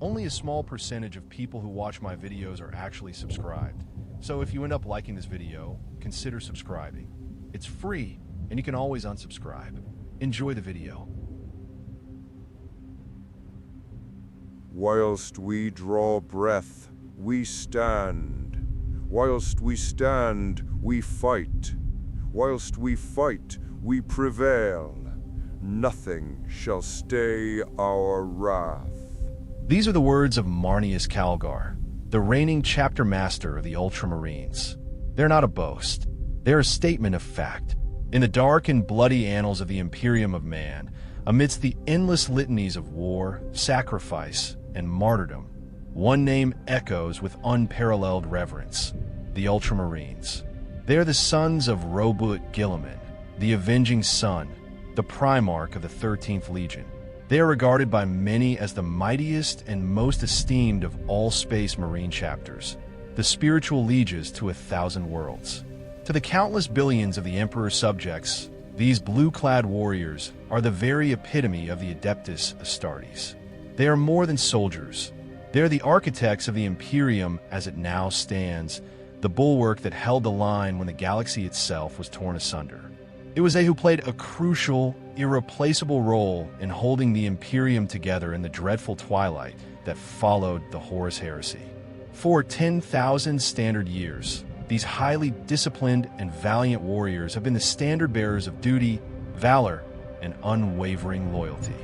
Only a small percentage of people who watch my videos are actually subscribed. So if you end up liking this video, consider subscribing. It's free, and you can always unsubscribe. Enjoy the video. Whilst we draw breath, we stand. Whilst we stand, we fight. Whilst we fight, we prevail. Nothing shall stay our wrath. These are the words of Marneus Calgar, the reigning chapter master of the Ultramarines. They're not a boast. They're a statement of fact. In the dark and bloody annals of the Imperium of Man, amidst the endless litanies of war, sacrifice, and martyrdom, one name echoes with unparalleled reverence: the Ultramarines. They are the sons of Roboute Guilliman, the avenging son, the Primarch of the 13th Legion. They are regarded by many as the mightiest and most esteemed of all Space Marine chapters, the spiritual lieges to 1,000 worlds. To the countless billions of the Emperor's subjects, these blue-clad warriors are the very epitome of the Adeptus Astartes. They are more than soldiers. They are the architects of the Imperium as it now stands, the bulwark that held the line when the galaxy itself was torn asunder. It was they who played a crucial, irreplaceable role in holding the Imperium together in the dreadful twilight that followed the Horus Heresy. For 10,000 standard years, these highly disciplined and valiant warriors have been the standard-bearers of duty, valor, and unwavering loyalty.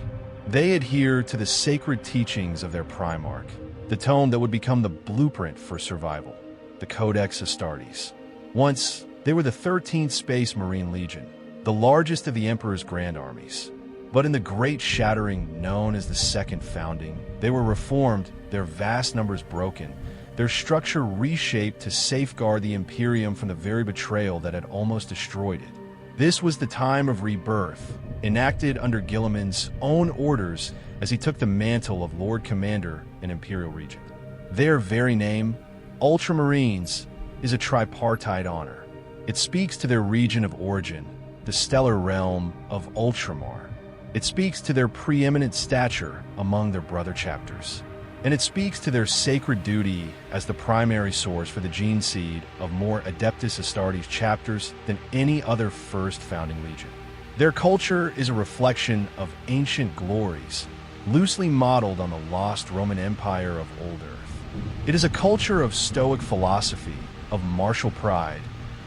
They adhere to the sacred teachings of their Primarch, the tome that would become the blueprint for survival, the Codex Astartes. Once, they were the 13th Space Marine Legion, the largest of the Emperor's grand armies. But in the great shattering known as the Second Founding, they were reformed, their vast numbers broken, their structure reshaped to safeguard the Imperium from the very betrayal that had almost destroyed it. This was the time of rebirth, enacted under Guilliman's own orders as he took the mantle of Lord Commander in Imperial Region. Their very name, Ultramarines, is a tripartite honor. It speaks to their region of origin, the stellar realm of Ultramar. It speaks to their preeminent stature among their brother chapters. And it speaks to their sacred duty as the primary source for the gene seed of more Adeptus Astartes chapters than any other first founding legion. Their culture is a reflection of ancient glories, loosely modeled on the lost Roman Empire of Old Earth. It is a culture of stoic philosophy, of martial pride,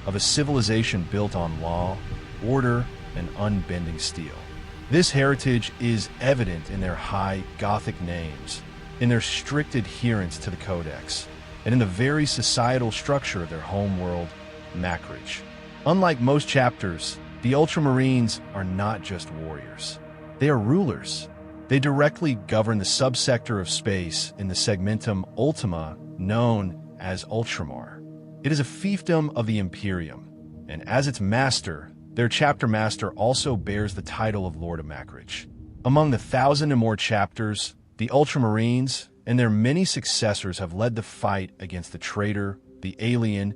of a civilization built on law, order, and unbending steel. This heritage is evident in their high Gothic names, in their strict adherence to the Codex, and in the very societal structure of their homeworld, Macridge. Unlike most chapters, the Ultramarines are not just warriors. They are rulers. They directly govern the subsector of space in the segmentum Ultima known as Ultramar. It is a fiefdom of the Imperium, and as its master, their chapter master also bears the title of Lord of Macridge. Among the 1,000 and more chapters, the Ultramarines and their many successors have led the fight against the traitor, the alien,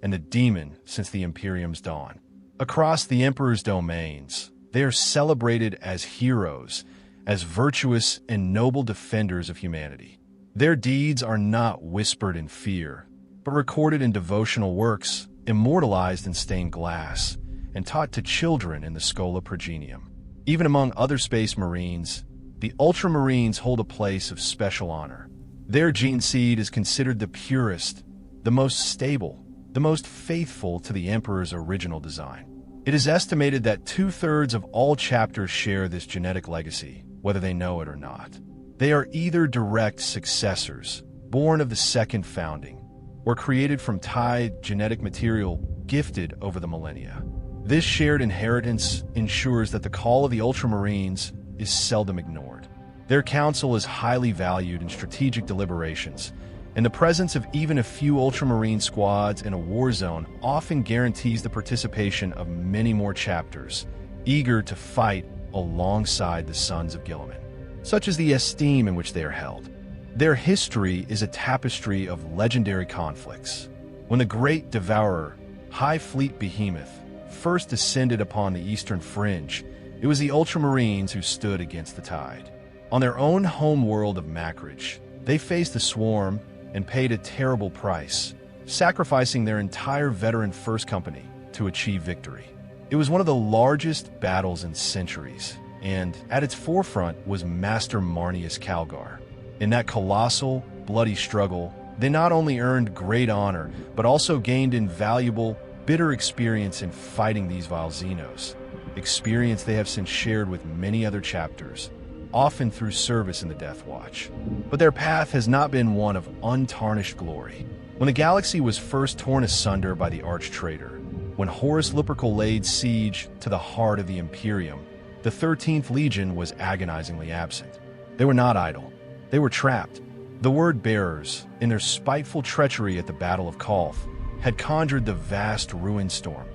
and the demon since the Imperium's dawn. Across the Emperor's domains, they are celebrated as heroes, as virtuous and noble defenders of humanity. Their deeds are not whispered in fear, but recorded in devotional works, immortalized in stained glass, and taught to children in the Schola Progenium. Even among other Space Marines, the Ultramarines hold a place of special honor. Their gene seed is considered the purest, the most stable, the most faithful to the Emperor's original design. It is estimated that 2/3 of all chapters share this genetic legacy, whether they know it or not. They are either direct successors, born of the Second Founding, or created from tied genetic material gifted over the millennia. This shared inheritance ensures that the call of the Ultramarines is seldom ignored. Their counsel is highly valued in strategic deliberations, and the presence of even a few Ultramarine squads in a war zone often guarantees the participation of many more chapters, eager to fight alongside the Sons of Guilliman. Such is the esteem in which they are held. Their history is a tapestry of legendary conflicts. When the Great Devourer, High Fleet Behemoth, first descended upon the eastern fringe, it was the Ultramarines who stood against the tide. On their own home world of Macridge, They faced the swarm and paid a terrible price, sacrificing their entire veteran First Company to achieve victory. It was one of the largest battles in centuries, and at its forefront was Master Marneus Calgar. In that colossal, bloody struggle, they not only earned great honor, but also gained invaluable, bitter experience in fighting these vile Xenos, experience they have since shared with many other chapters, often through service in the Death Watch. But their path has not been one of untarnished glory. When the galaxy was first torn asunder by the arch-traitor, when Horus Lupercal laid siege to the heart of the Imperium, the 13th Legion was agonizingly absent. They were not idle. They were trapped. The Word-Bearers, in their spiteful treachery at the Battle of Kolth, had conjured the vast ruin storm,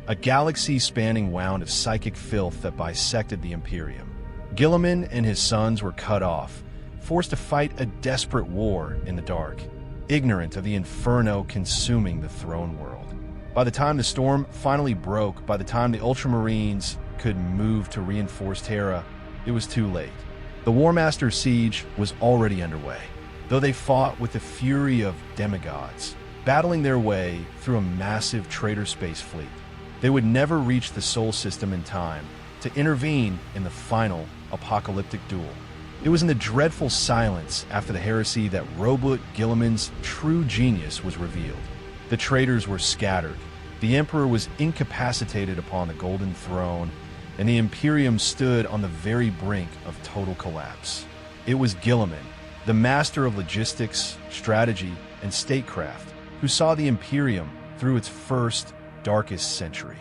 a galaxy-spanning wound of psychic filth that bisected the Imperium. Guilliman and his sons were cut off, forced to fight a desperate war in the dark, ignorant of the inferno consuming the throne world. By the time the storm finally broke, by the time the Ultramarines could move to reinforce Terra, it was too late. The War Master's siege was already underway, though they fought with the fury of demigods, battling their way through a massive traitor space fleet. They would never reach the Sol system in time to intervene in the final apocalyptic duel. It was in the dreadful silence after the heresy that Roboute Guilliman's true genius was revealed. The traitors were scattered, the Emperor was incapacitated upon the Golden Throne, and the Imperium stood on the very brink of total collapse. It was Guilliman, the master of logistics, strategy, and statecraft, who saw the Imperium through its first, darkest century.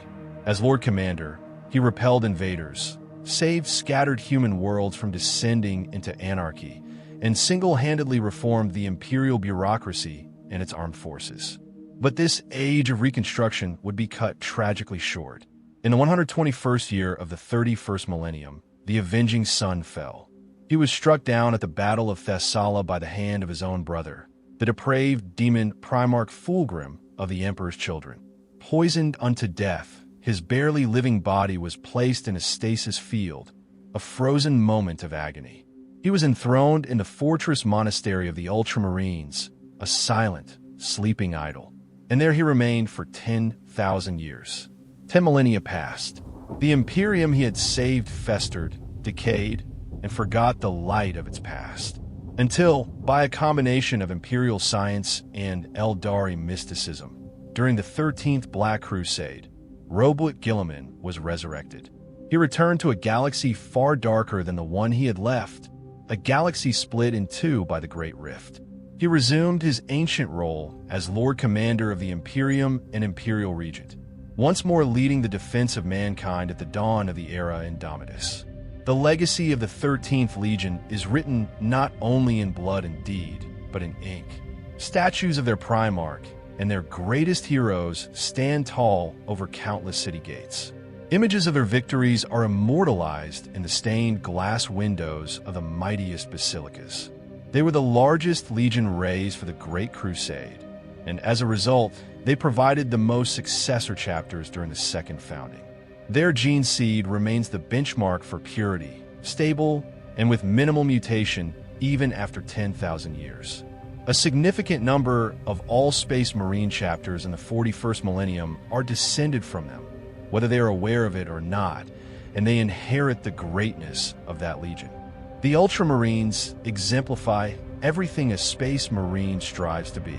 As Lord Commander, he repelled invaders, saved scattered human worlds from descending into anarchy, and single-handedly reformed the imperial bureaucracy and its armed forces. But this age of reconstruction would be cut tragically short. In the 121st year of the 31st millennium, the avenging sun fell. He was struck down at the Battle of Thessala by the hand of his own brother, the depraved demon Primarch Fulgrim of the Emperor's children. Poisoned unto death, his barely living body was placed in a stasis field, a frozen moment of agony. He was enthroned in the fortress monastery of the Ultramarines, a silent, sleeping idol. And there he remained for 10,000 years. 10 millennia passed. The Imperium he had saved festered, decayed, and forgot the light of its past. Until, by a combination of Imperial science and Eldari mysticism, during the 13th Black Crusade, Roboute Guilliman was resurrected. He returned to a galaxy far darker than the one he had left, a galaxy split in two by the Great Rift. He resumed his ancient role as Lord Commander of the Imperium and Imperial Regent, once more leading the defense of mankind at the dawn of the era Indomitus. The legacy of the 13th Legion is written not only in blood and deed, but in ink. Statues of their Primarch and their greatest heroes stand tall over countless city gates. Images of their victories are immortalized in the stained glass windows of the mightiest basilicas. They were the largest legion raised for the Great Crusade, and as a result, they provided the most successor chapters during the Second Founding. Their gene seed remains the benchmark for purity, stable, and with minimal mutation even after 10,000 years. A significant number of all Space Marine chapters in the 41st millennium are descended from them, whether they are aware of it or not, and they inherit the greatness of that legion. The Ultramarines exemplify everything a Space Marine strives to be.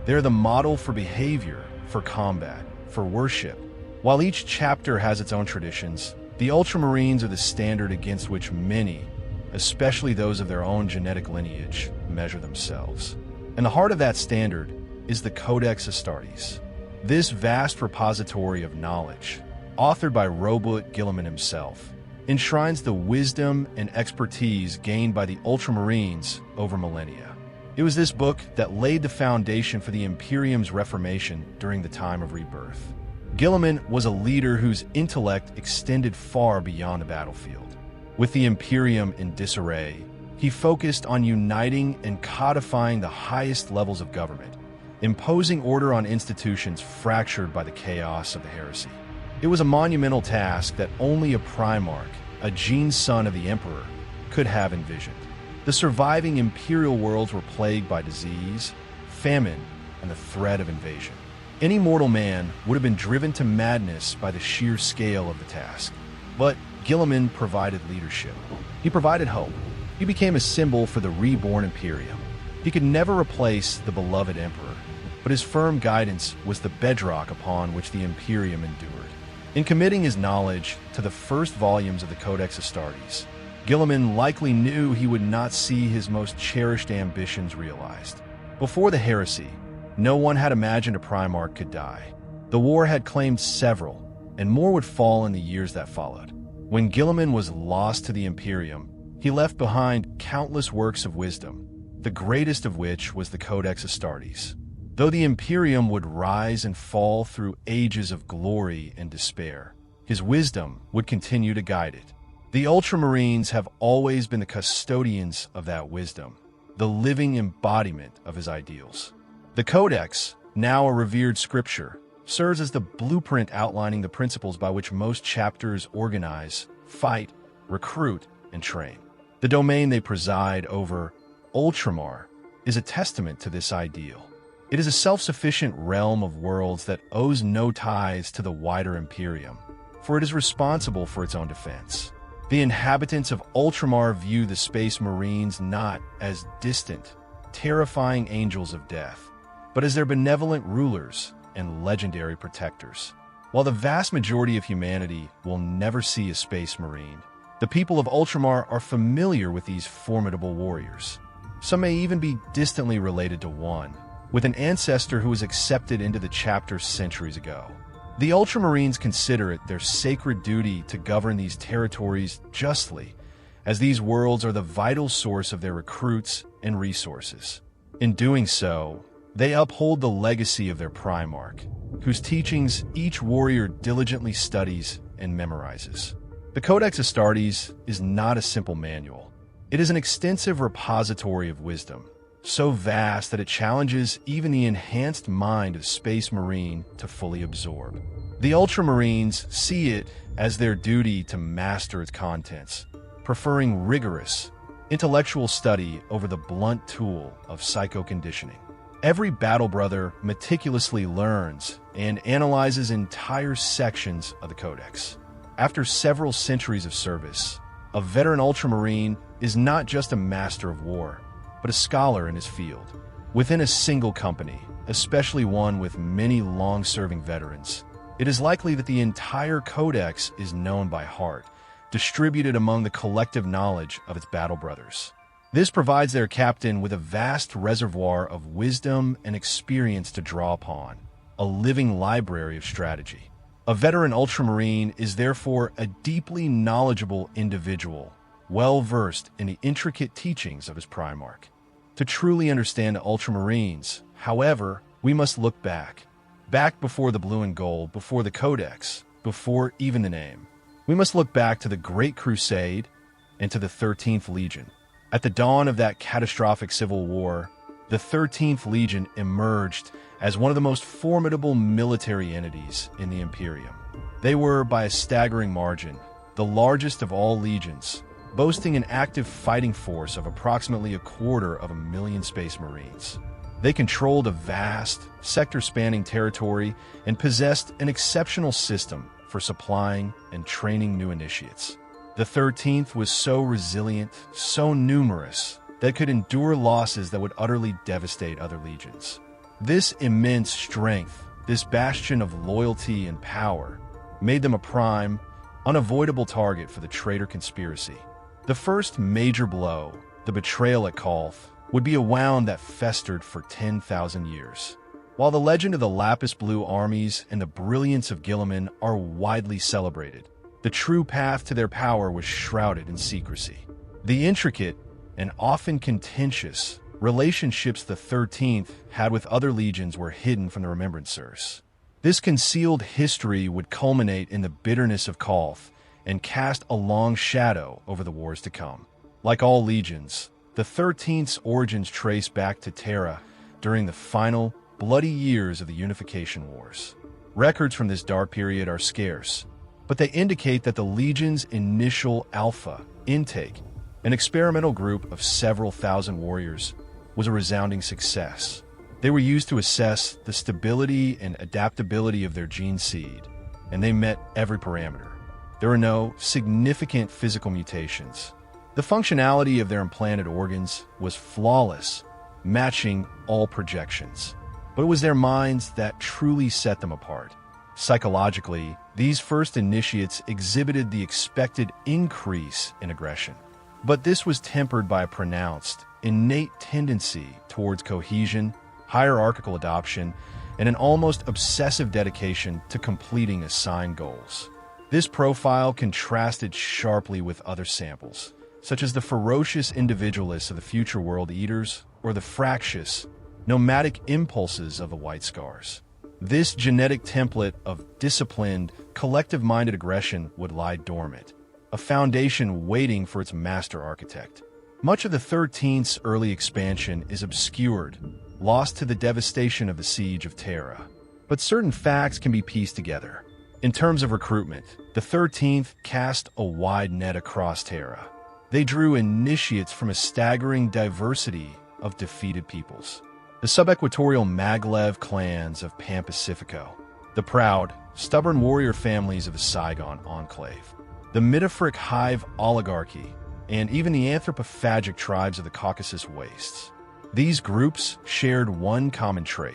They're the model for behavior, for combat, for worship. While each chapter has its own traditions, the Ultramarines are the standard against which many, especially those of their own genetic lineage, measure themselves. And the heart of that standard is the Codex Astartes. This vast repository of knowledge, authored by Roboute Guilliman himself, enshrines the wisdom and expertise gained by the Ultramarines over millennia. It was this book that laid the foundation for the Imperium's reformation during the time of Rebirth. Guilliman was a leader whose intellect extended far beyond the battlefield. With the Imperium in disarray, he focused on uniting and codifying the highest levels of government, imposing order on institutions fractured by the chaos of the heresy. It was a monumental task that only a Primarch, a gene son of the Emperor, could have envisioned. The surviving Imperial worlds were plagued by disease, famine, and the threat of invasion. Any mortal man would have been driven to madness by the sheer scale of the task. But Guilliman provided leadership. He provided hope. He became a symbol for the reborn Imperium. He could never replace the beloved Emperor, but his firm guidance was the bedrock upon which the Imperium endured. In committing his knowledge to the first volumes of the Codex Astartes, Guilliman likely knew he would not see his most cherished ambitions realized. Before the heresy, no one had imagined a Primarch could die. The war had claimed several, and more would fall in the years that followed. When Guilliman was lost to the Imperium, he left behind countless works of wisdom, the greatest of which was the Codex Astartes. Though the Imperium would rise and fall through ages of glory and despair, his wisdom would continue to guide it. The Ultramarines have always been the custodians of that wisdom, the living embodiment of his ideals. The Codex, now a revered scripture, serves as the blueprint outlining the principles by which most chapters organize, fight, recruit, and train. The domain they preside over, Ultramar, is a testament to this ideal. It is a self-sufficient realm of worlds that owes no ties to the wider Imperium, for it is responsible for its own defense. The inhabitants of Ultramar view the Space Marines not as distant, terrifying angels of death, but as their benevolent rulers and legendary protectors. While the vast majority of humanity will never see a Space Marine, the people of Ultramar are familiar with these formidable warriors. Some may even be distantly related to one, with an ancestor who was accepted into the chapter centuries ago. The Ultramarines consider it their sacred duty to govern these territories justly, as these worlds are the vital source of their recruits and resources. In doing so, they uphold the legacy of their Primarch, whose teachings each warrior diligently studies and memorizes. The Codex Astartes is not a simple manual. It is an extensive repository of wisdom, so vast that it challenges even the enhanced mind of Space Marine to fully absorb. The Ultramarines see it as their duty to master its contents, preferring rigorous, intellectual study over the blunt tool of psycho-conditioning. Every battle brother meticulously learns and analyzes entire sections of the Codex. After several centuries of service, a veteran Ultramarine is not just a master of war, but a scholar in his field. Within a single company, especially one with many long-serving veterans, it is likely that the entire Codex is known by heart, distributed among the collective knowledge of its battle brothers. This provides their captain with a vast reservoir of wisdom and experience to draw upon, a living library of strategy. A veteran Ultramarine is therefore a deeply knowledgeable individual, well-versed in the intricate teachings of his Primarch. To truly understand Ultramarines, however, we must look back before the blue and gold, before the Codex, before even the name. We must look back to the Great Crusade and to the 13th Legion. At the dawn of that catastrophic civil war, the 13th Legion emerged as one of the most formidable military entities in the Imperium. They were, by a staggering margin, the largest of all legions, boasting an active fighting force of approximately 250,000 Space Marines. They controlled a vast, sector-spanning territory and possessed an exceptional system for supplying and training new initiates. The 13th was so resilient, so numerous, that it could endure losses that would utterly devastate other legions. This immense strength, this bastion of loyalty and power, made them a prime, unavoidable target for the traitor conspiracy. The first major blow, the betrayal at Kolth, would be a wound that festered for 10,000 years. While the legend of the Lapis Blue armies and the brilliance of Guilliman are widely celebrated, the true path to their power was shrouded in secrecy. The intricate and often contentious relationships the 13th had with other legions were hidden from the remembrancers. This concealed history would culminate in the bitterness of Kolth and cast a long shadow over the wars to come. Like all legions, the 13th's origins trace back to Terra during the final, bloody years of the Unification Wars. Records from this dark period are scarce, but they indicate that the Legion's initial alpha intake An experimental group of several thousand warriors was a resounding success. They were used to assess the stability and adaptability of their gene seed, and they met every parameter. There were no significant physical mutations. The functionality of their implanted organs was flawless, matching all projections. But it was their minds that truly set them apart. Psychologically, these first initiates exhibited the expected increase in aggression. But this was tempered by a pronounced, innate tendency towards cohesion, hierarchical adoption, and an almost obsessive dedication to completing assigned goals. This profile contrasted sharply with other samples, such as the ferocious individualists of the future world eaters or the fractious, nomadic impulses of the White Scars. This genetic template of disciplined, collective-minded aggression would lie dormant, a foundation waiting for its master architect. Much of the 13th's early expansion is obscured, lost to the devastation of the Siege of Terra. But certain facts can be pieced together. In terms of recruitment, the 13th cast a wide net across Terra. They drew initiates from a staggering diversity of defeated peoples. The subequatorial Maglev clans of Pan Pacifico, the proud, stubborn warrior families of the Saigon Enclave, the Metaphoric Hive oligarchy, and even the anthropophagic tribes of the Caucasus Wastes. These groups shared one common trait.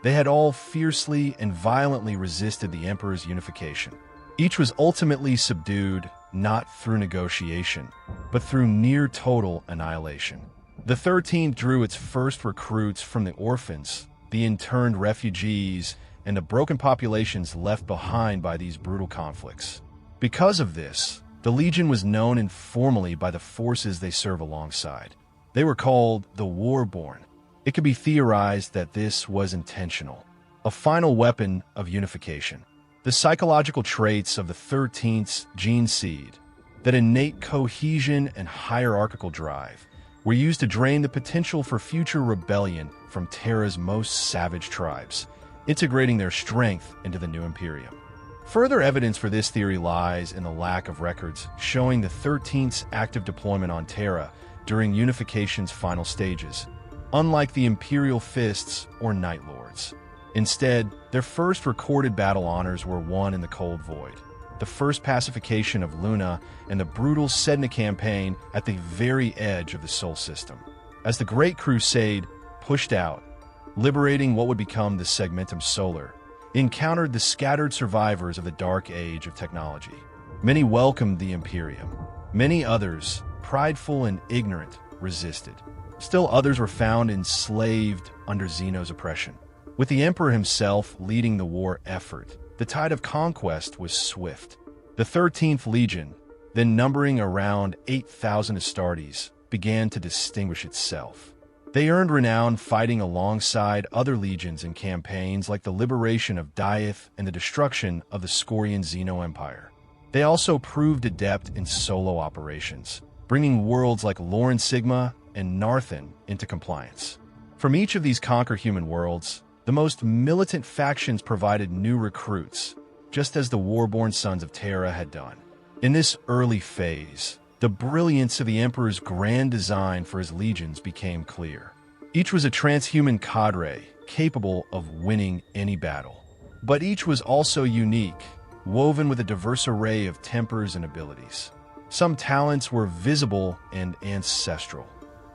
They had all fiercely and violently resisted the Emperor's unification. Each was ultimately subdued, not through negotiation, but through near-total annihilation. The 13th drew its first recruits from the orphans, the interned refugees, and the broken populations left behind by these brutal conflicts. Because of this, the Legion was known informally by the forces they serve alongside. They were called the Warborn. It could be theorized that this was intentional, a final weapon of unification. The psychological traits of the 13th's gene seed, that innate cohesion and hierarchical drive, were used to drain the potential for future rebellion from Terra's most savage tribes, integrating their strength into the new Imperium. Further evidence for this theory lies in the lack of records showing the 13th's active deployment on Terra during unification's final stages, unlike the Imperial Fists or Night Lords. Instead, their first recorded battle honors were won in the Cold Void, the first pacification of Luna, and the brutal Sedna campaign at the very edge of the Sol system. As the Great Crusade pushed out, liberating what would become the Segmentum Solar, encountered the scattered survivors of the Dark Age of technology. Many welcomed the Imperium. Many others, prideful and ignorant, resisted. Still others were found enslaved under Xeno's oppression. With the Emperor himself leading the war effort, the tide of conquest was swift. The 13th Legion, then numbering around 8,000 Astartes, began to distinguish itself. They earned renown fighting alongside other legions in campaigns like the liberation of Diath and the destruction of the Scorian Xeno Empire. They also proved adept in solo operations, bringing worlds like Loren Sigma and Narthan into compliance. From each of these conquer-human worlds, the most militant factions provided new recruits, just as the Warborn Sons of Terra had done. In this early phase, the brilliance of the Emperor's grand design for his legions became clear. Each was a transhuman cadre, capable of winning any battle. But each was also unique, woven with a diverse array of tempers and abilities. Some talents were visible and ancestral.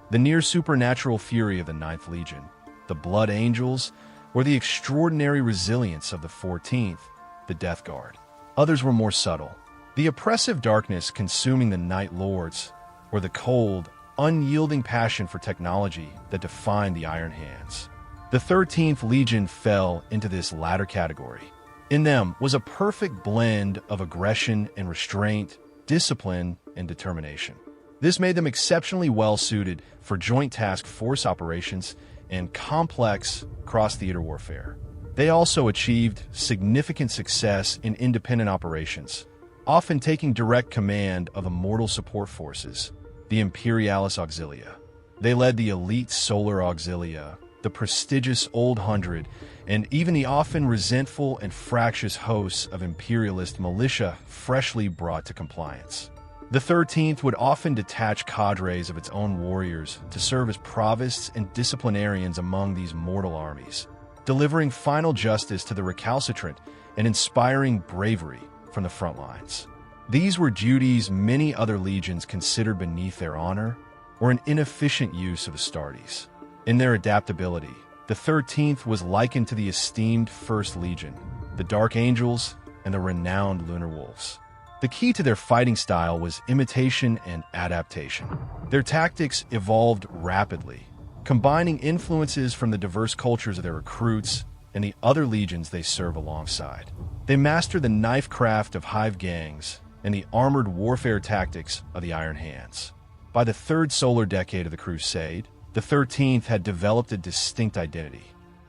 The near-supernatural fury of the 9th Legion, the Blood Angels, or the extraordinary resilience of the 14th, the Death Guard. Others were more subtle. The oppressive darkness consuming the Night Lords, or the cold, unyielding passion for technology that defined the Iron Hands. The 13th Legion fell into this latter category. In them was a perfect blend of aggression and restraint, discipline and determination. This made them exceptionally well-suited for joint task force operations and complex cross-theater warfare. They also achieved significant success in independent operations, often taking direct command of immortal support forces, the Imperialis Auxilia. They led the elite Solar Auxilia, the prestigious Old Hundred, and even the often resentful and fractious hosts of imperialist militia freshly brought to compliance. The 13th would often detach cadres of its own warriors to serve as provosts and disciplinarians among these mortal armies, delivering final justice to the recalcitrant and inspiring bravery from the front lines. These were duties many other legions considered beneath their honor or an inefficient use of Astartes. In their adaptability, the 13th was likened to the esteemed First Legion, the Dark Angels, and the renowned Lunar Wolves. The key to their fighting style was imitation and adaptation. Their tactics evolved rapidly, combining influences from the diverse cultures of their recruits and the other legions they serve alongside. They mastered the knife craft of hive gangs and the armored warfare tactics of the Iron Hands. By the third solar decade of the Crusade, the 13th had developed a distinct identity.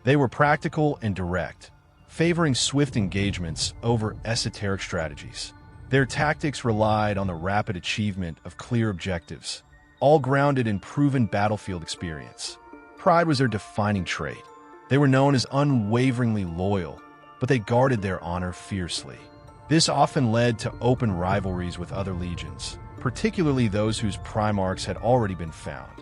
They were practical and direct, favoring swift engagements over esoteric strategies. Their tactics relied on the rapid achievement of clear objectives, all grounded in proven battlefield experience. Pride was their defining trait. They were known as unwaveringly loyal, but they guarded their honor fiercely. This often led to open rivalries with other legions, particularly those whose Primarchs had already been found.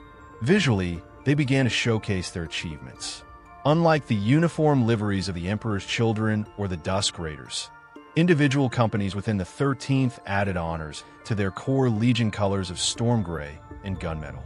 Visually, they began to showcase their achievements. Unlike the uniform liveries of the Emperor's Children or the Dusk Raiders, individual companies within the 13th added honors to their core legion colors of storm gray and gunmetal.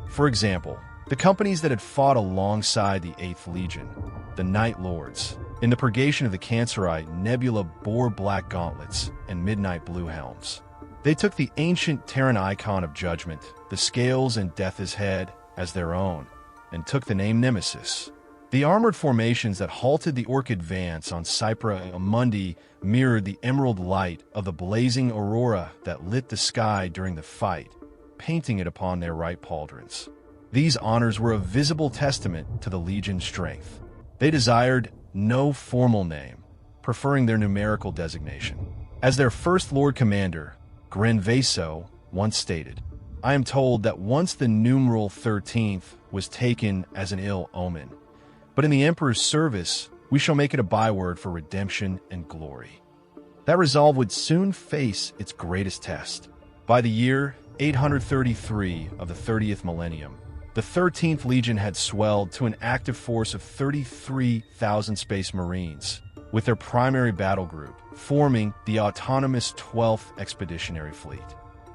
For example, the companies that had fought alongside the 8th Legion, the Night Lords, in the purgation of the Cancerite Nebula bore black gauntlets and midnight blue helms. They took the ancient Terran icon of judgment, the scales and death is head, as their own, and took the name Nemesis. The armored formations that halted the Orc advance on Cypra Mundi mirrored the emerald light of the blazing aurora that lit the sky during the fight, painting it upon their right pauldrons. These honors were a visible testament to the Legion's strength. They desired no formal name, preferring their numerical designation. As their first Lord Commander, Gren Vaso once stated, "I am told that once the numeral 13th was taken as an ill omen, but in the Emperor's service, we shall make it a byword for redemption and glory." That resolve would soon face its greatest test. By the year 833 of the 30th millennium, the 13th Legion had swelled to an active force of 33,000 Space Marines, with their primary battle group forming the autonomous 12th Expeditionary Fleet.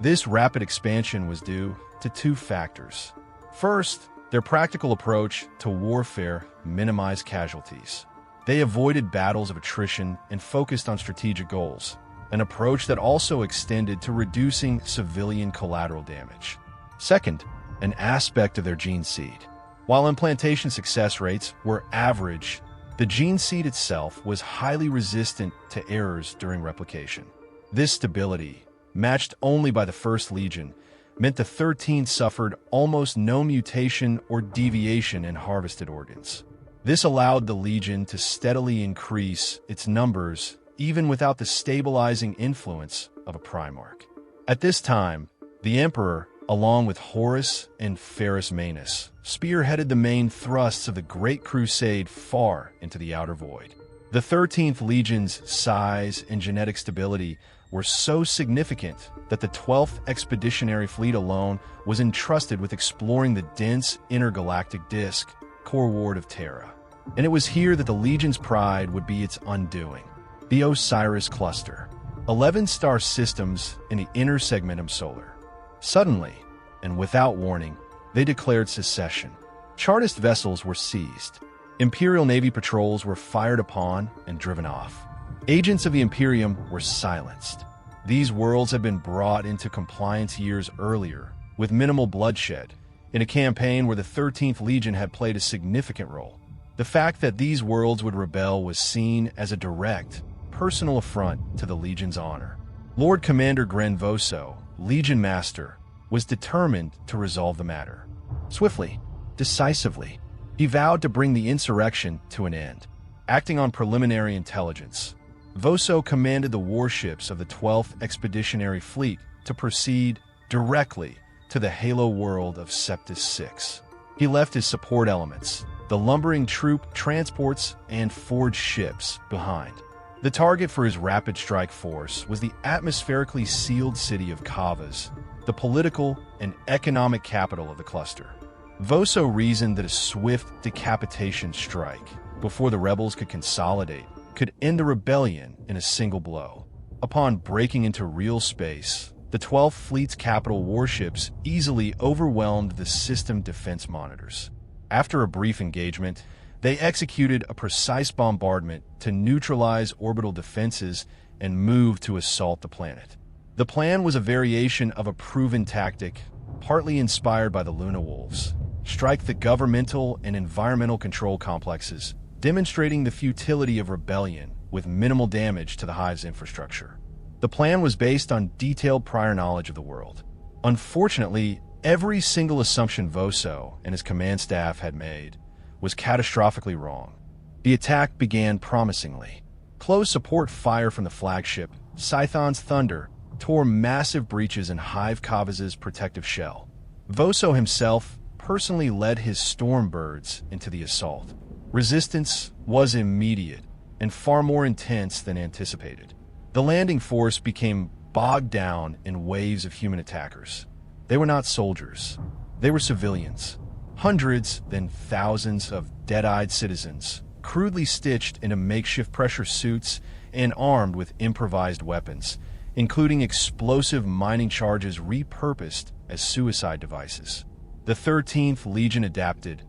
This rapid expansion was due to two factors. First, their practical approach to warfare minimized casualties. They avoided battles of attrition and focused on strategic goals, an approach that also extended to reducing civilian collateral damage. Second, an aspect of their gene seed. While implantation success rates were average, the gene seed itself was highly resistant to errors during replication. This stability, matched only by the First Legion, meant the 13th suffered almost no mutation or deviation in harvested organs. This allowed the Legion to steadily increase its numbers even without the stabilizing influence of a Primarch. At this time, the Emperor, along with Horus and Ferrus Manus, spearheaded the main thrusts of the Great Crusade far into the outer void. The 13th Legion's size and genetic stability were so significant that the 12th Expeditionary Fleet alone was entrusted with exploring the dense intergalactic disk, core ward of Terra. And it was here that the Legion's pride would be its undoing. The Osiris Cluster, 11 star systems in the inner segmentum solar. Suddenly, and without warning, they declared secession. Chartist vessels were seized. Imperial Navy patrols were fired upon and driven off. Agents of the Imperium were silenced. These worlds had been brought into compliance years earlier, with minimal bloodshed, in a campaign where the 13th Legion had played a significant role. The fact that these worlds would rebel was seen as a direct, personal affront to the Legion's honor. Lord Commander Gren Voso, Legion Master, was determined to resolve the matter. Swiftly, decisively, he vowed to bring the insurrection to an end. Acting on preliminary intelligence, Voso commanded the warships of the 12th Expeditionary Fleet to proceed directly to the Halo world of Septus 6. He left his support elements, the lumbering troop transports and forged ships, behind. The target for his rapid strike force was the atmospherically sealed city of Kavas, the political and economic capital of the cluster. Voso reasoned that a swift decapitation strike, before the rebels could consolidate, could end the rebellion in a single blow. Upon breaking into real space, the 12th Fleet's capital warships easily overwhelmed the system defense monitors. After a brief engagement, they executed a precise bombardment to neutralize orbital defenses and move to assault the planet. The plan was a variation of a proven tactic, partly inspired by the Luna Wolves: strike the governmental and environmental control complexes, demonstrating the futility of rebellion with minimal damage to the Hive's infrastructure. The plan was based on detailed prior knowledge of the world. Unfortunately, every single assumption Voso and his command staff had made was catastrophically wrong. The attack began promisingly. Close support fire from the flagship, Scython's Thunder, tore massive breaches in Hive Kavas' protective shell. Voso himself personally led his Stormbirds into the assault. Resistance was immediate and far more intense than anticipated. The landing force became bogged down in waves of human attackers. They were not soldiers. They were civilians. Hundreds, then thousands of dead-eyed citizens, crudely stitched into makeshift pressure suits and armed with improvised weapons, including explosive mining charges repurposed as suicide devices. The 13th Legion adapted,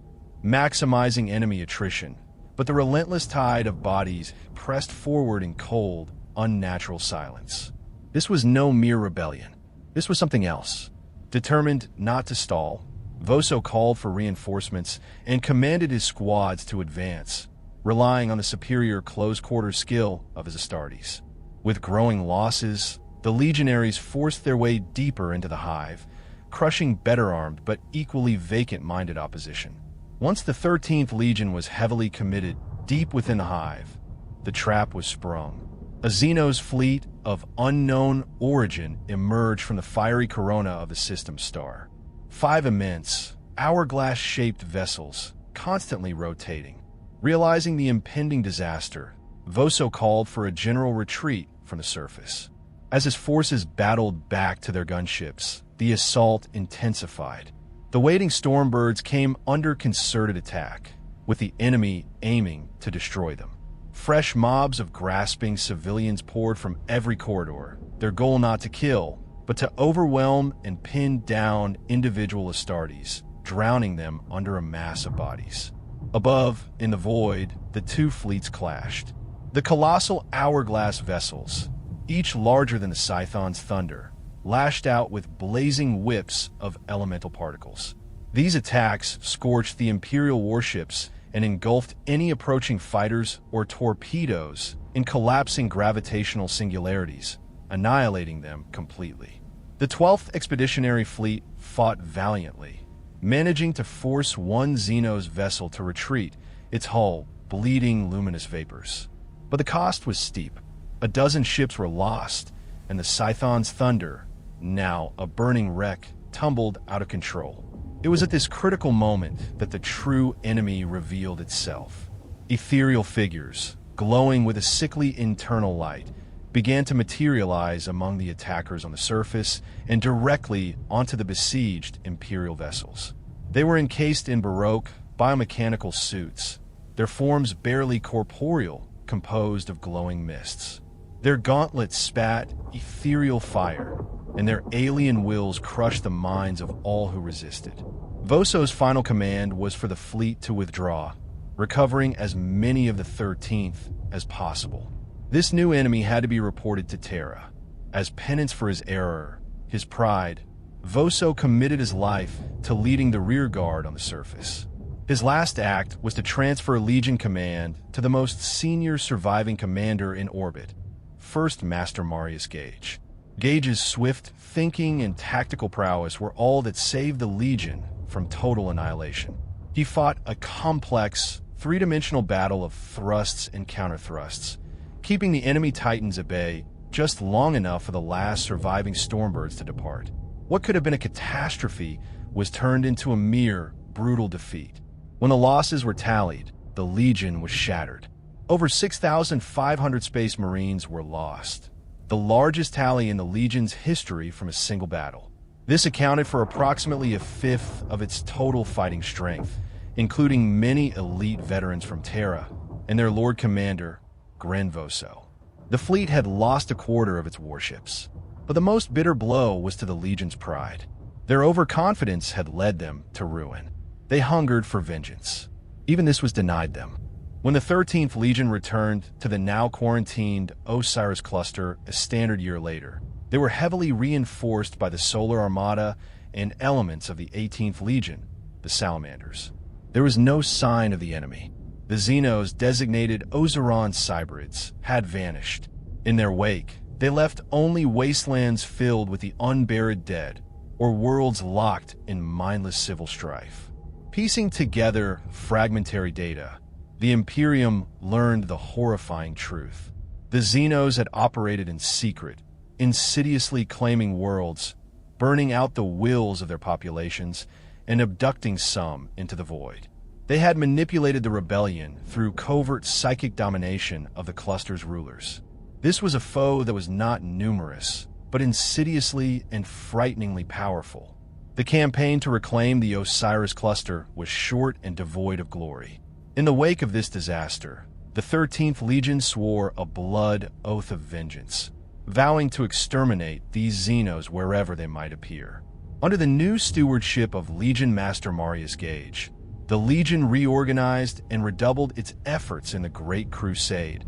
maximizing enemy attrition, but the relentless tide of bodies pressed forward in cold, unnatural silence. This was no mere rebellion. This was something else. Determined not to stall, Voso called for reinforcements and commanded his squads to advance, relying on the superior close-quarter skill of his Astartes. With growing losses, the legionaries forced their way deeper into the Hive, crushing better-armed but equally vacant-minded opposition. Once the 13th Legion was heavily committed deep within the Hive, the trap was sprung. A Xenos fleet of unknown origin emerged from the fiery corona of the system's star. 5 immense, hourglass-shaped vessels, constantly rotating. Realizing the impending disaster, Voso called for a general retreat from the surface. As his forces battled back to their gunships, the assault intensified. The waiting Stormbirds came under concerted attack, with the enemy aiming to destroy them. Fresh mobs of grasping civilians poured from every corridor, their goal not to kill, but to overwhelm and pin down individual Astartes, drowning them under a mass of bodies. Above, in the void, the two fleets clashed. The colossal hourglass vessels, each larger than the Scython's Thunder, lashed out with blazing whips of elemental particles. These attacks scorched the Imperial warships and engulfed any approaching fighters or torpedoes in collapsing gravitational singularities, annihilating them completely. The 12th Expeditionary Fleet fought valiantly, managing to force one Xenos vessel to retreat, its hull bleeding luminous vapors. But the cost was steep. A dozen ships were lost, and the Scython's Thunder, now a burning wreck, tumbled out of control. It was at this critical moment that the true enemy revealed itself. Ethereal figures, glowing with a sickly internal light, began to materialize among the attackers on the surface and directly onto the besieged Imperial vessels. They were encased in Baroque, biomechanical suits, their forms barely corporeal, composed of glowing mists. Their gauntlets spat ethereal fire, and their alien wills crushed the minds of all who resisted. Voso's final command was for the fleet to withdraw, recovering as many of the 13th as possible. This new enemy had to be reported to Terra. As penance for his error, his pride, Voso committed his life to leading the rear guard on the surface. His last act was to transfer Legion command to the most senior surviving commander in orbit, First Master Marius Gage. Gage's swift thinking and tactical prowess were all that saved the Legion from total annihilation. He fought a complex, three-dimensional battle of thrusts and counter-thrusts, keeping the enemy Titans at bay just long enough for the last surviving Stormbirds to depart. What could have been a catastrophe was turned into a mere brutal defeat. When the losses were tallied, the Legion was shattered. Over 6,500 Space Marines were lost, the largest tally in the Legion's history from a single battle. This accounted for approximately a fifth of its total fighting strength, including many elite veterans from Terra and their Lord Commander, Gren Voso. The fleet had lost a quarter of its warships, but the most bitter blow was to the Legion's pride. Their overconfidence had led them to ruin. They hungered for vengeance. Even this was denied them. When the 13th Legion returned to the now-quarantined Osiris cluster a standard year later, they were heavily reinforced by the Solar Armada and elements of the 18th Legion, the Salamanders. There was no sign of the enemy. The Xenos, designated Ozeron Cybrids, had vanished. In their wake, they left only wastelands filled with the unburied dead, or worlds locked in mindless civil strife. Piecing together fragmentary data, the Imperium learned the horrifying truth. The Xenos had operated in secret, insidiously claiming worlds, burning out the wills of their populations, and abducting some into the void. They had manipulated the rebellion through covert psychic domination of the cluster's rulers. This was a foe that was not numerous, but insidiously and frighteningly powerful. The campaign to reclaim the Osiris cluster was short and devoid of glory. In the wake of this disaster, the 13th Legion swore a blood oath of vengeance, vowing to exterminate these Xenos wherever they might appear. Under the new stewardship of Legion Master Marius Gage, the Legion reorganized and redoubled its efforts in the Great Crusade,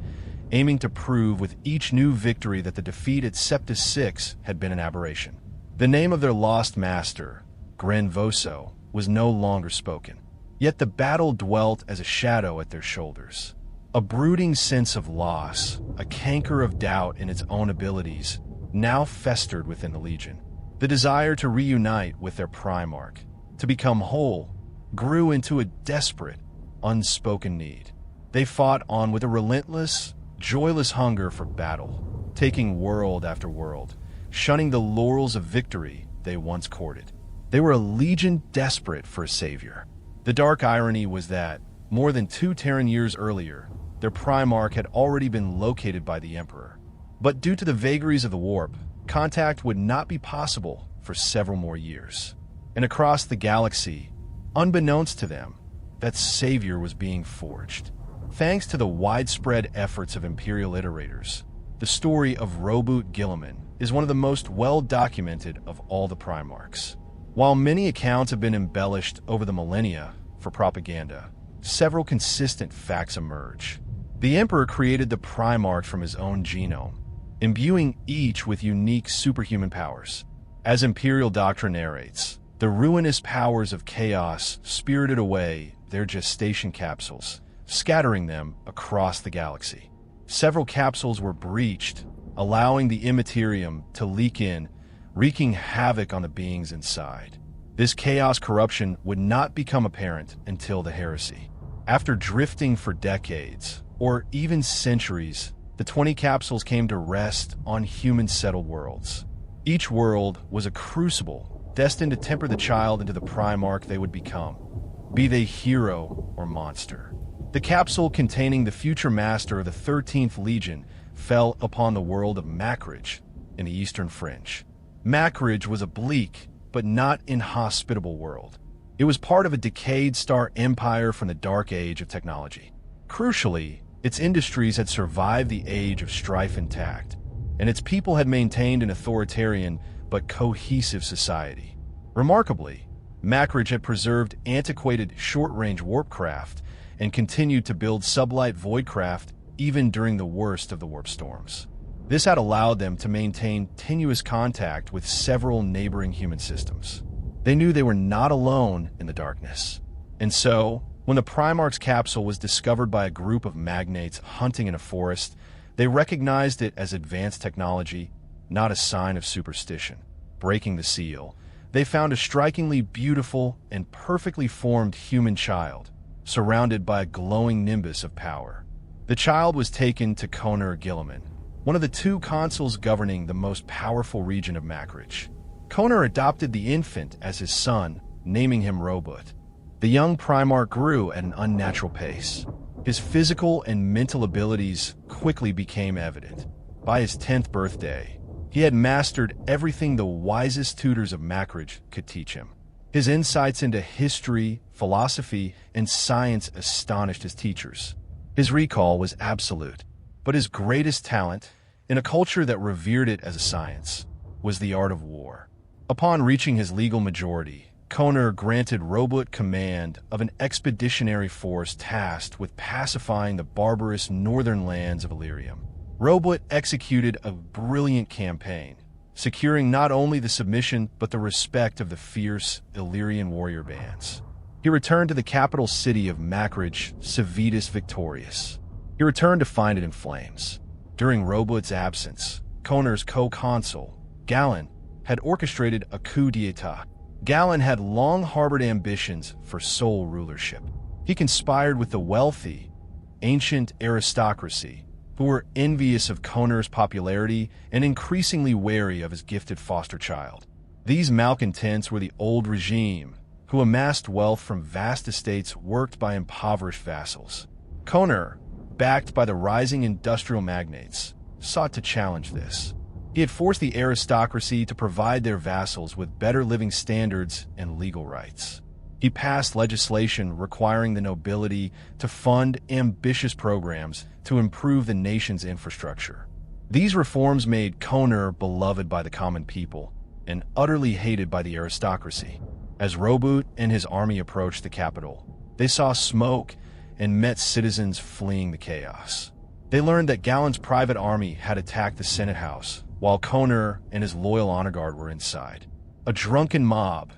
aiming to prove with each new victory that the defeat at Septus 6 had been an aberration. The name of their lost master, Gren Voso, was no longer spoken. Yet the battle dwelt as a shadow at their shoulders. A brooding sense of loss, a canker of doubt in its own abilities, now festered within the Legion. The desire to reunite with their Primarch, to become whole, grew into a desperate, unspoken need. They fought on with a relentless, joyless hunger for battle, taking world after world, shunning the laurels of victory they once courted. They were a Legion desperate for a savior. The dark irony was that, more than 2 Terran years earlier, their Primarch had already been located by the Emperor. But due to the vagaries of the warp, contact would not be possible for several more years. And across the galaxy, unbeknownst to them, that savior was being forged. Thanks to the widespread efforts of Imperial iterators, the story of Roboute Guilliman is one of the most well-documented of all the Primarchs. While many accounts have been embellished over the millennia for propaganda, several consistent facts emerge. The Emperor created the Primarch from his own genome, imbuing each with unique superhuman powers. As Imperial doctrine narrates, the ruinous powers of chaos spirited away their gestation capsules, scattering them across the galaxy. Several capsules were breached, allowing the Imperium to leak in, wreaking havoc on the beings inside. This chaos corruption would not become apparent until the heresy. After drifting for decades, or even centuries, the 20 capsules came to rest on human-settled worlds. Each world was a crucible destined to temper the child into the Primarch they would become, be they hero or monster. The capsule containing the future master of the 13th Legion fell upon the world of Macridge in the Eastern Fringe. Macridge was a bleak but not inhospitable world. It was part of a decayed star empire from the dark age of technology. Crucially, its industries had survived the age of strife intact, and its people had maintained an authoritarian but cohesive society. Remarkably, Macridge had preserved antiquated short-range warp craft and continued to build sublight void craft even during the worst of the warp storms. This had allowed them to maintain tenuous contact with several neighboring human systems. They knew they were not alone in the darkness. And so, when the Primarch's capsule was discovered by a group of magnates hunting in a forest, they recognized it as advanced technology, not a sign of superstition. Breaking the seal, they found a strikingly beautiful and perfectly formed human child, surrounded by a glowing nimbus of power. The child was taken to Horus Guilliman, one of the 2 consuls governing the most powerful region of Macridge. Horus adopted the infant as his son, naming him Roboute. The young Primarch grew at an unnatural pace. His physical and mental abilities quickly became evident. By his 10th birthday, he had mastered everything the wisest tutors of Macridge could teach him. His insights into history, philosophy, and science astonished his teachers. His recall was absolute, but his greatest talent, in a culture that revered it as a science, was the art of war. Upon reaching his legal majority, Koner granted Roboute command of an expeditionary force tasked with pacifying the barbarous northern lands of Imperium. Roboute executed a brilliant campaign, securing not only the submission but the respect of the fierce Illyrian warrior bands. He returned to the capital city of Macridge, Civitas victorious. He returned to find it in flames. During Roboute's absence, Koner's co-consul, Galen, had orchestrated a coup d'etat. Galen had long harbored ambitions for sole rulership. He conspired with the wealthy, ancient aristocracy, who were envious of Koner's popularity and increasingly wary of his gifted foster child. These malcontents were the old regime, who amassed wealth from vast estates worked by impoverished vassals. Koner, backed by the rising industrial magnates, sought to challenge this. He had forced the aristocracy to provide their vassals with better living standards and legal rights. He passed legislation requiring the nobility to fund ambitious programs to improve the nation's infrastructure. These reforms made Koner beloved by the common people and utterly hated by the aristocracy. As Roboute and his army approached the capital, they saw smoke and met citizens fleeing the chaos. They learned that Galen's private army had attacked the Senate House, while Koner and his loyal honor guard were inside. A drunken mob,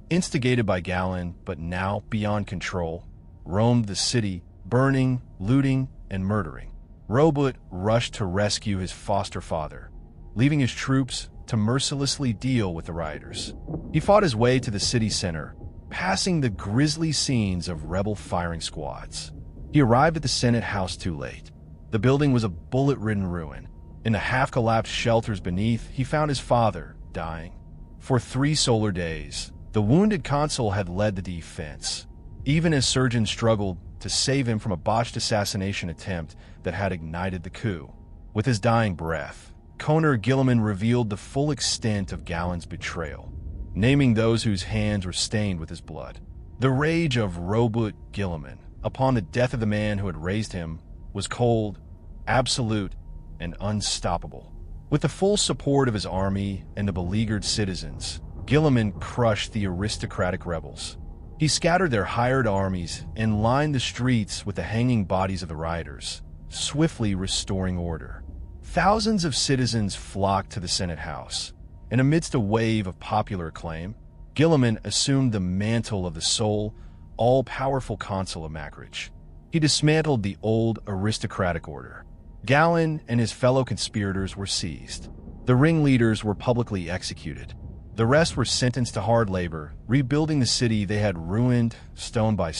instigated by Galen but now beyond control, roamed the city, burning, looting, and murdering. Roboute rushed to rescue his foster father, leaving his troops to mercilessly deal with the rioters. He fought his way to the city center, passing the grisly scenes of rebel firing squads. He arrived at the Senate House too late. The building was a bullet-ridden ruin. In the half-collapsed shelters beneath, he found his father, dying. For 3 solar days, the wounded consul had led the defense, even as surgeons struggled to save him from a botched assassination attempt that had ignited the coup. With his dying breath, Koner Guilliman revealed the full extent of Galen's betrayal, naming those whose hands were stained with his blood. The rage of Roboute Guilliman upon the death of the man who had raised him was cold, absolute, and unstoppable. With the full support of his army and the beleaguered citizens, Guilliman crushed the aristocratic rebels. He scattered their hired armies and lined the streets with the hanging bodies of the rioters, swiftly restoring order. Thousands of citizens flocked to the Senate House, and amidst a wave of popular acclaim, Guilliman assumed the mantle of the sole, all-powerful consul of Macridge. He dismantled the old aristocratic order. Galen and his fellow conspirators were seized. The ringleaders were publicly executed. The rest were sentenced to hard labor, rebuilding the city they had ruined stone by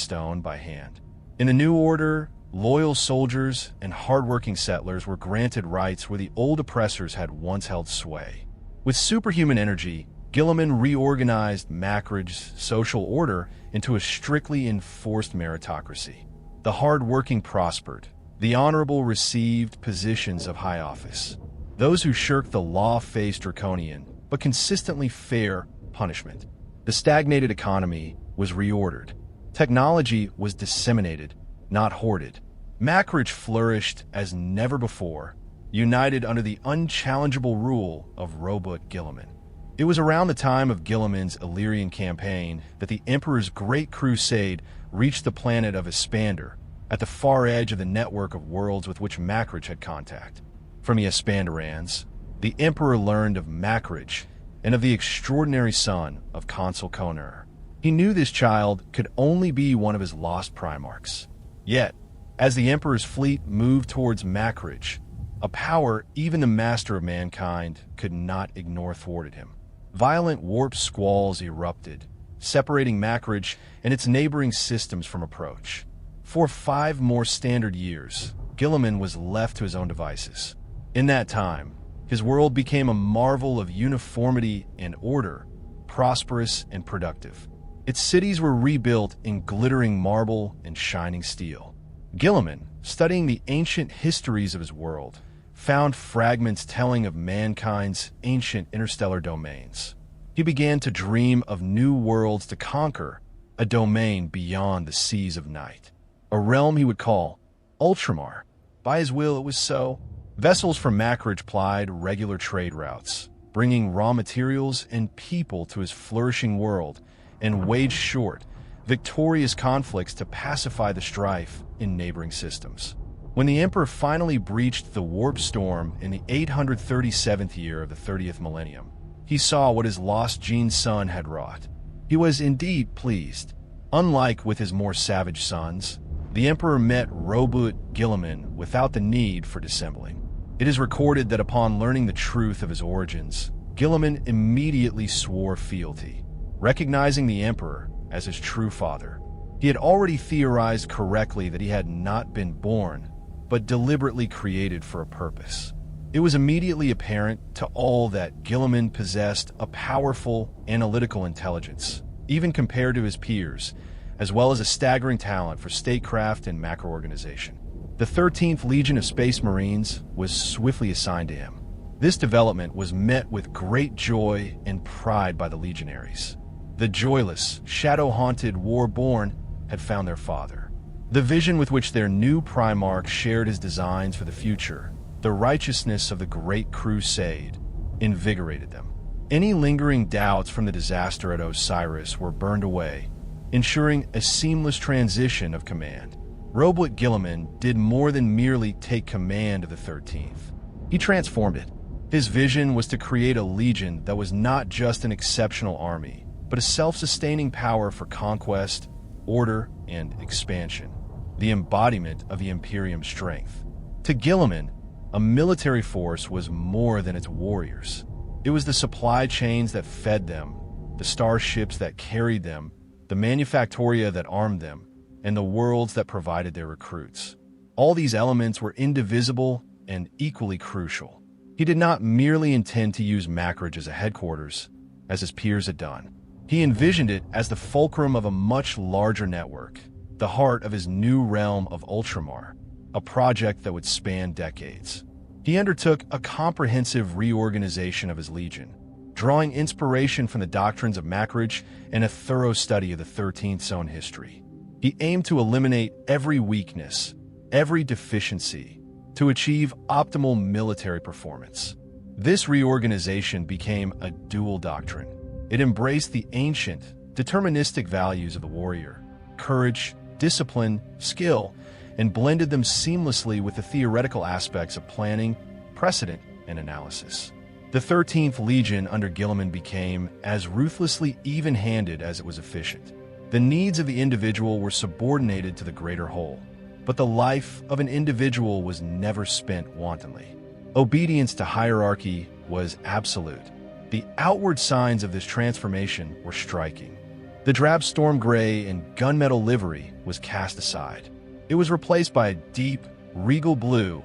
hand. In the new order, loyal soldiers and hardworking settlers were granted rights where the old oppressors had once held sway. With superhuman energy, Guilliman reorganized Macridge's social order into a strictly enforced meritocracy. The hard-working prospered. The honorable received positions of high office. Those who shirked the law faced draconian, but consistently fair, punishment. The stagnated economy was reordered. Technology was disseminated, not hoarded. Macridge flourished as never before, united under the unchallengeable rule of Roboute Guilliman. It was around the time of Guilliman's Illyrian campaign that the Emperor's Great Crusade reached the planet of Ispander, at the far edge of the network of worlds with which Macridge had contact. From the Ispanderans, the Emperor learned of Macridge and of the extraordinary son of Consul Koner. He knew this child could only be one of his lost Primarchs. Yet, as the Emperor's fleet moved towards Macridge, a power even the master of mankind could not ignore thwarted him. Violent warp squalls erupted, separating Macridge and its neighboring systems from approach. For 5 more standard years, Guilliman was left to his own devices. In that time, his world became a marvel of uniformity and order, prosperous and productive. Its cities were rebuilt in glittering marble and shining steel. Guilliman, studying the ancient histories of his world, found fragments telling of mankind's ancient interstellar domains. He began to dream of new worlds to conquer, a domain beyond the seas of night, a realm he would call Ultramar. By his will it was so. Vessels from Macridge plied regular trade routes, bringing raw materials and people to his flourishing world, and waged short, victorious conflicts to pacify the strife in neighboring systems. When the Emperor finally breached the warp storm in the 837th year of the 30th millennium, he saw what his lost gene son had wrought. He was indeed pleased. Unlike with his more savage sons, the Emperor met Roboute Guilliman without the need for dissembling. It is recorded that upon learning the truth of his origins, Guilliman immediately swore fealty, recognizing the Emperor as his true father. He had already theorized correctly that he had not been born, but deliberately created for a purpose. It was immediately apparent to all that Guilliman possessed a powerful analytical intelligence, even compared to his peers, as well as a staggering talent for statecraft and macro-organization. The 13th Legion of Space Marines was swiftly assigned to him. This development was met with great joy and pride by the legionaries. The joyless, shadow-haunted Warborn had found their father. The vision with which their new Primarch shared his designs for the future, the righteousness of the Great Crusade, invigorated them. Any lingering doubts from the disaster at Osiris were burned away, ensuring a seamless transition of command. Roboute Guilliman did more than merely take command of the 13th. He transformed it. His vision was to create a legion that was not just an exceptional army, but a self-sustaining power for conquest, order, and expansion, the embodiment of the Imperium's strength. To Guilliman, a military force was more than its warriors. It was the supply chains that fed them, the starships that carried them, the manufactoria that armed them, and the worlds that provided their recruits. All these elements were indivisible and equally crucial. He did not merely intend to use Macridge as a headquarters, as his peers had done. He envisioned it as the fulcrum of a much larger network, the heart of his new realm of Ultramar, a project that would span decades. He undertook a comprehensive reorganization of his legion, drawing inspiration from the doctrines of Macridge and a thorough study of the 13th's own history. He aimed to eliminate every weakness, every deficiency, to achieve optimal military performance. This reorganization became a dual doctrine. It embraced the ancient, deterministic values of the warrior, courage, discipline, skill, and blended them seamlessly with the theoretical aspects of planning, precedent, and analysis. The 13th Legion under Guilliman became as ruthlessly even-handed as it was efficient. The needs of the individual were subordinated to the greater whole, but the life of an individual was never spent wantonly. Obedience to hierarchy was absolute. The outward signs of this transformation were striking. The drab storm gray and gunmetal livery was cast aside. It was replaced by a deep, regal blue,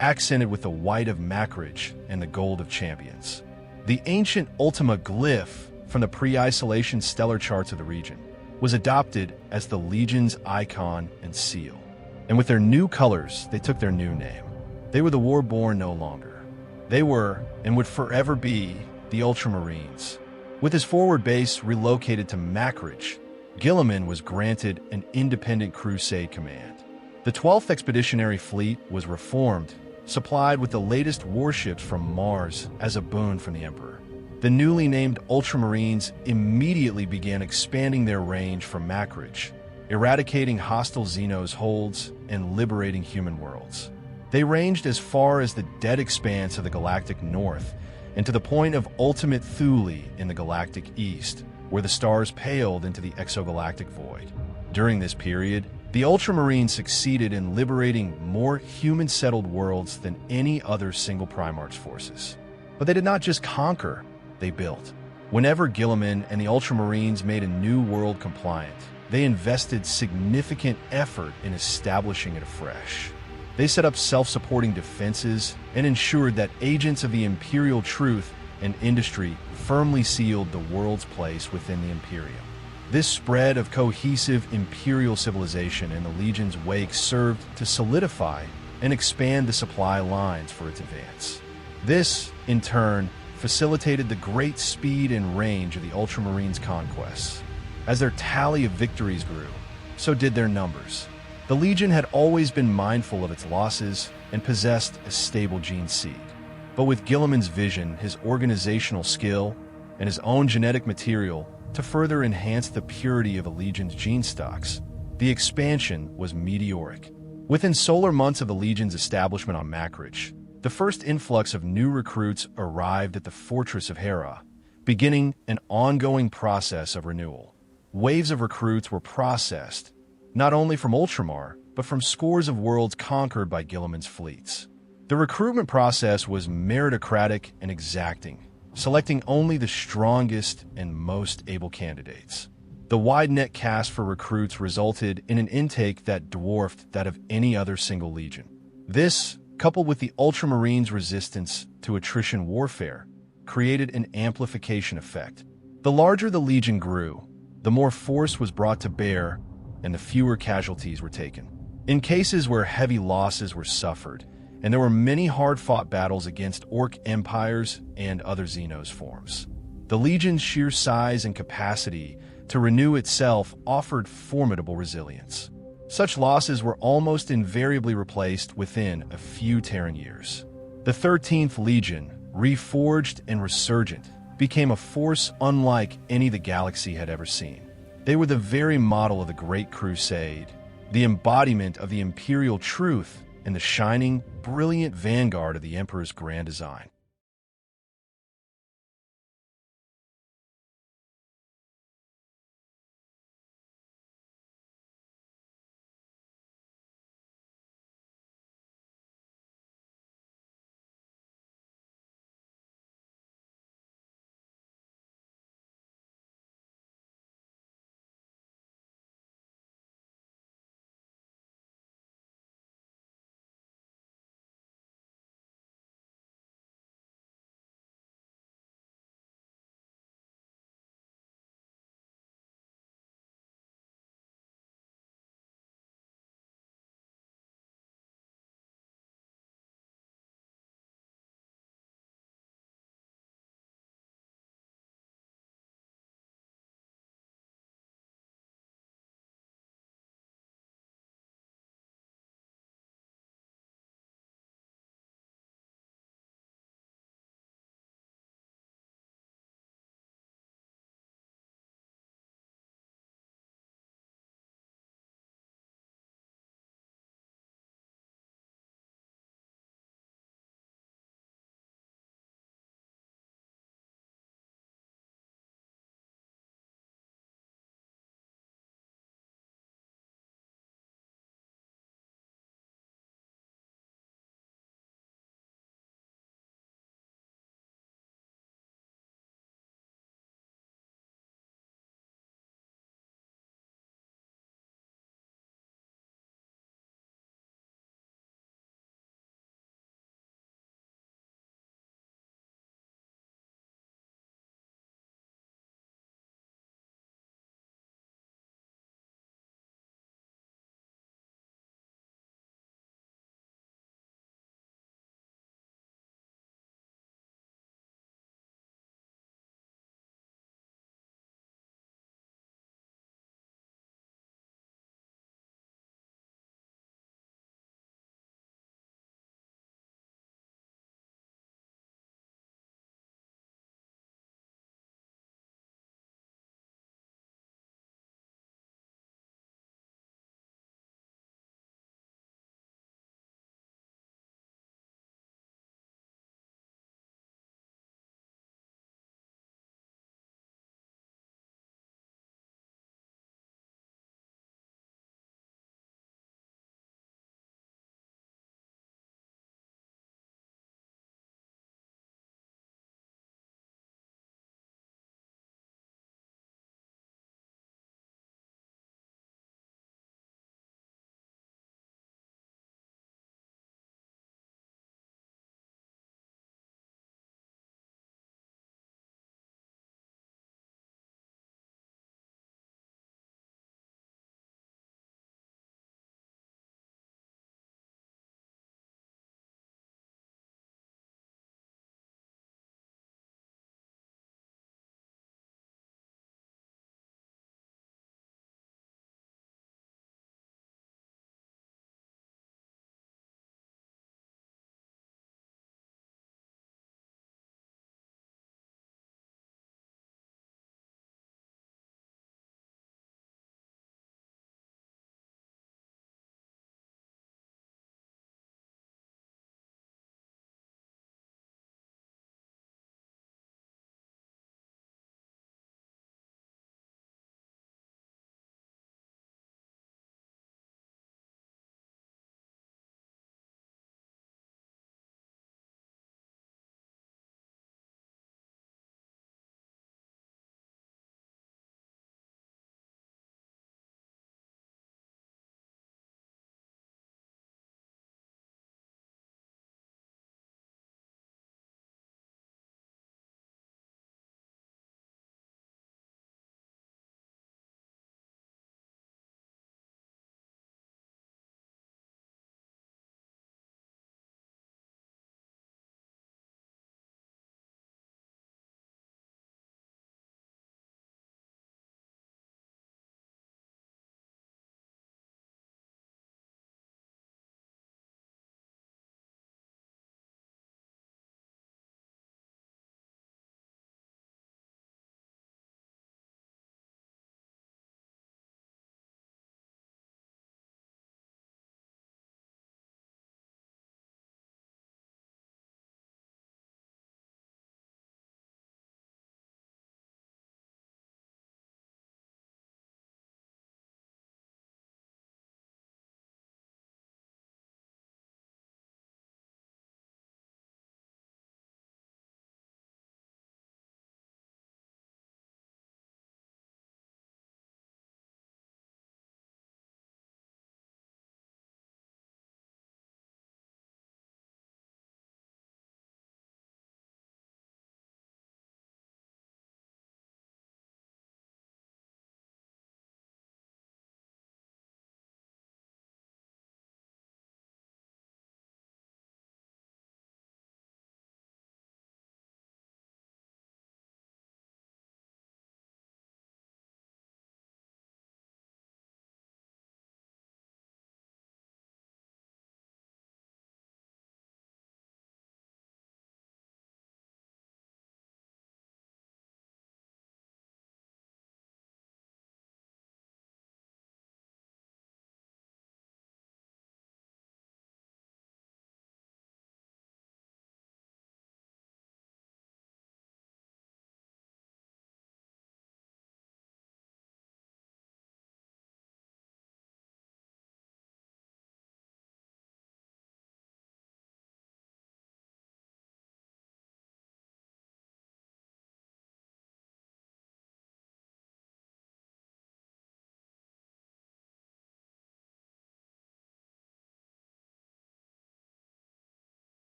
accented with the white of Macridge and the gold of champions. The ancient Ultima glyph from the pre-isolation stellar charts of the region was adopted as the Legion's icon and seal. And with their new colors, they took their new name. They were the Warborn no longer. They were, and would forever be, the Ultramarines. With his forward base relocated to Macridge, Guilliman was granted an independent crusade command. The 12th Expeditionary Fleet was reformed, supplied with the latest warships from Mars as a boon from the Emperor. The newly named Ultramarines immediately began expanding their range from Macridge, eradicating hostile Xenos holds and liberating human worlds. They ranged as far as the dead expanse of the galactic north and to the point of ultimate Thule in the galactic east, where the stars paled into the exogalactic void. During this period, the Ultramarines succeeded in liberating more human-settled worlds than any other single Primarch forces. But they did not just conquer, they built. Whenever Guilliman and the Ultramarines made a new world compliant, they invested significant effort in establishing it afresh. They set up self-supporting defenses and ensured that agents of the Imperial truth and industry firmly sealed the world's place within the Imperium. This spread of cohesive imperial civilization in the Legion's wake served to solidify and expand the supply lines for its advance. This, in turn, facilitated the great speed and range of the Ultramarines' conquests. As their tally of victories grew, so did their numbers. The Legion had always been mindful of its losses and possessed a stable gene seed. But with Guilliman's vision, his organizational skill, and his own genetic material to further enhance the purity of the Legion's gene stocks, the expansion was meteoric. Within solar months of the Legion's establishment on Macrich, the first influx of new recruits arrived at the Fortress of Hera, beginning an ongoing process of renewal. Waves of recruits were processed, not only from Ultramar, but from scores of worlds conquered by Guilliman's fleets. The recruitment process was meritocratic and exacting, selecting only the strongest and most able candidates. The wide net cast for recruits resulted in an intake that dwarfed that of any other single legion. This, coupled with the Ultramarines' resistance to attrition warfare, created an amplification effect. The larger the legion grew, the more force was brought to bear, and the fewer casualties were taken. In cases where heavy losses were suffered, and there were many hard-fought battles against Orc empires and other Xenos forms, the Legion's sheer size and capacity to renew itself offered formidable resilience. Such losses were almost invariably replaced within a few Terran years. The 13th Legion, reforged and resurgent, became a force unlike any the galaxy had ever seen. They were the very model of the Great Crusade, the embodiment of the Imperial truth, and the shining, brilliant vanguard of the Emperor's grand design.